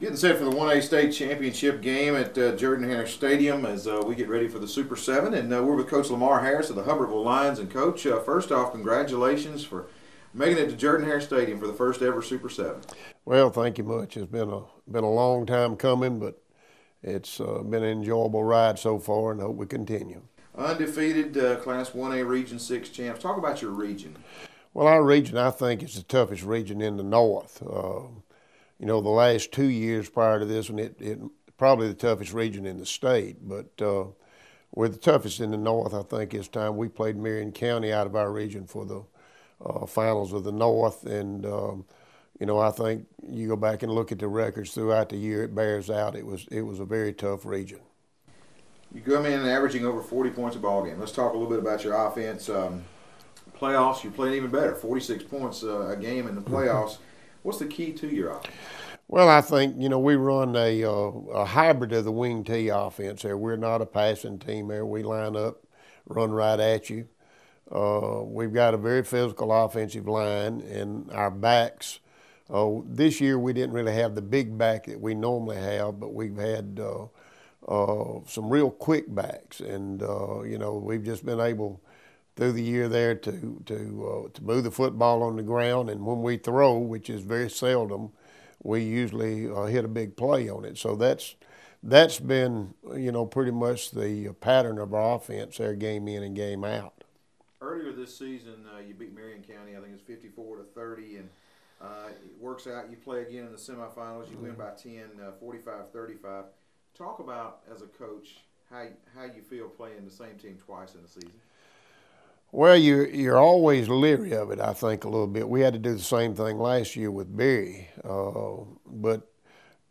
Getting set for the 1A state championship game at Jordan-Hare Stadium as we get ready for the Super 7. And we're with Coach Lamar Harris of the Hubbertville Lions. And Coach, first off, congratulations for making it to Jordan-Hare Stadium for the first ever Super 7. Well, thank you much. It's been a long time coming, but it's been an enjoyable ride so far, and I hope we continue. Undefeated Class 1A Region 6 champs. Talk about your region. Well, our region, I think, is the toughest region in the north. You know, the last 2 years prior to this one, it probably the toughest region in the state. But we're the toughest in the north. I think it's time we played Marion County out of our region for the finals of the north. And, you know, I think you go back and look at the records throughout the year, it bears out. It was a very tough region. You come in averaging over 40 points a ball game. Let's talk a little bit about your offense. Playoffs, you played even better, 46 points a game in the playoffs. What's the key to your offense? Well, I think, you know, we run a hybrid of the wing tee offense there. We're not a passing team there. We line up, run right at you. We've got a very physical offensive line, and our backs. This year we didn't really have the big back that we normally have, but we've had some real quick backs. And, you know, we've just been able through the year there to move the football on the ground, and when we throw, which is very seldom, we usually hit a big play on it. So that's been, you know, pretty much the pattern of our offense there, game in and game out. Earlier this season, you beat Marion County. I think it's 54-30, and it works out. You play again in the semifinals. You win by 10, 45-35. Talk about, as a coach, how you feel playing the same team twice in the season. Well, you're always leery of it, I think, a little bit. We had to do the same thing last year with Berry. But,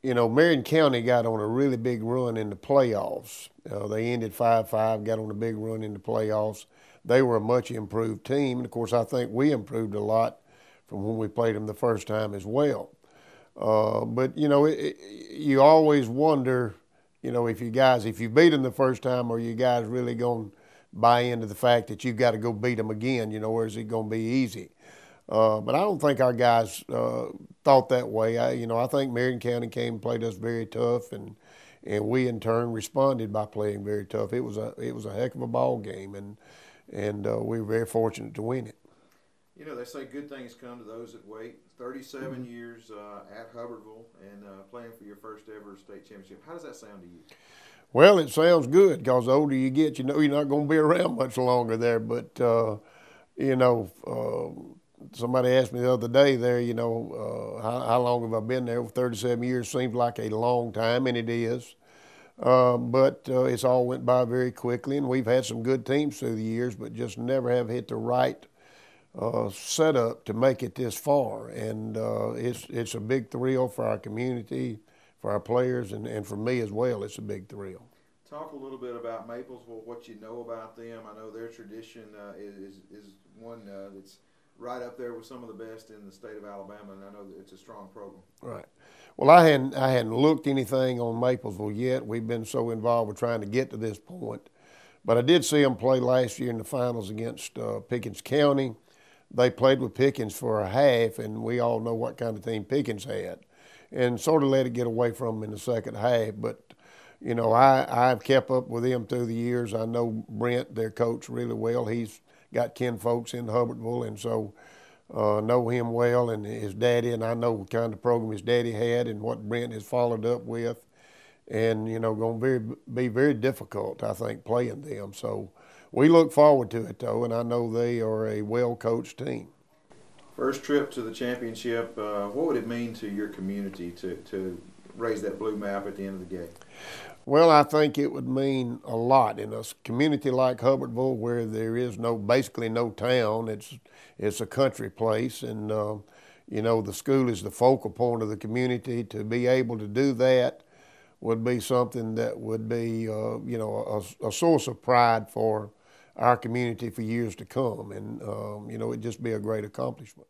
you know, Marion County got on a really big run in the playoffs. They ended 5-5, got on a big run in the playoffs. They were a much improved team. And, of course, I think we improved a lot from when we played them the first time as well. But, you know, you always wonder, you know, if you beat them the first time, are you guys really going to buy into the fact that you've got to go beat them again, you know, or is it going to be easy? But I don't think our guys thought that way. I think Marion County came and played us very tough, and we in turn responded by playing very tough. It was a heck of a ball game, and we were very fortunate to win it. You know, they say good things come to those that wait. 37 years at Hubbertville and playing for your first ever state championship. How does that sound to you? Well, it sounds good because the older you get, you know you're not going to be around much longer there. But, you know, somebody asked me the other day there, you know, how long have I been there? 37 years seems like a long time, and it is. But it's all went by very quickly, and we've had some good teams through the years, but just never have hit the right setup to make it this far. And it's a big thrill for our community, for our players, and for me as well. It's a big thrill. Talk a little bit about Maplesville, what you know about them. I know their tradition is one that's right up there with some of the best in the state of Alabama, and I know that it's a strong program. Right. Well, I hadn't looked anything on Maplesville yet. We've been so involved with trying to get to this point. But I did see them play last year in the finals against Pickens County. They played with Pickens for a half, and we all know what kind of team Pickens had, and sort of let it get away from them in the second half. But, you know, I've kept up with them through the years. I know Brent, their coach, really well. He's got 10 folks in Hubbertville, and so know him well, and his daddy, and I know what kind of program his daddy had and what Brent has followed up with. And, you know, going to be very difficult, I think, playing them. So we look forward to it, though, and I know they are a well-coached team. First trip to the championship, what would it mean to your community to raise that blue map at the end of the game? Well, I think it would mean a lot in a community like Hubbertville, where there is basically no town. It's a country place, and you know, the school is the focal point of the community. To be able to do that would be something that would be, you know, a source of pride for our community for years to come, and you know, it'd just be a great accomplishment.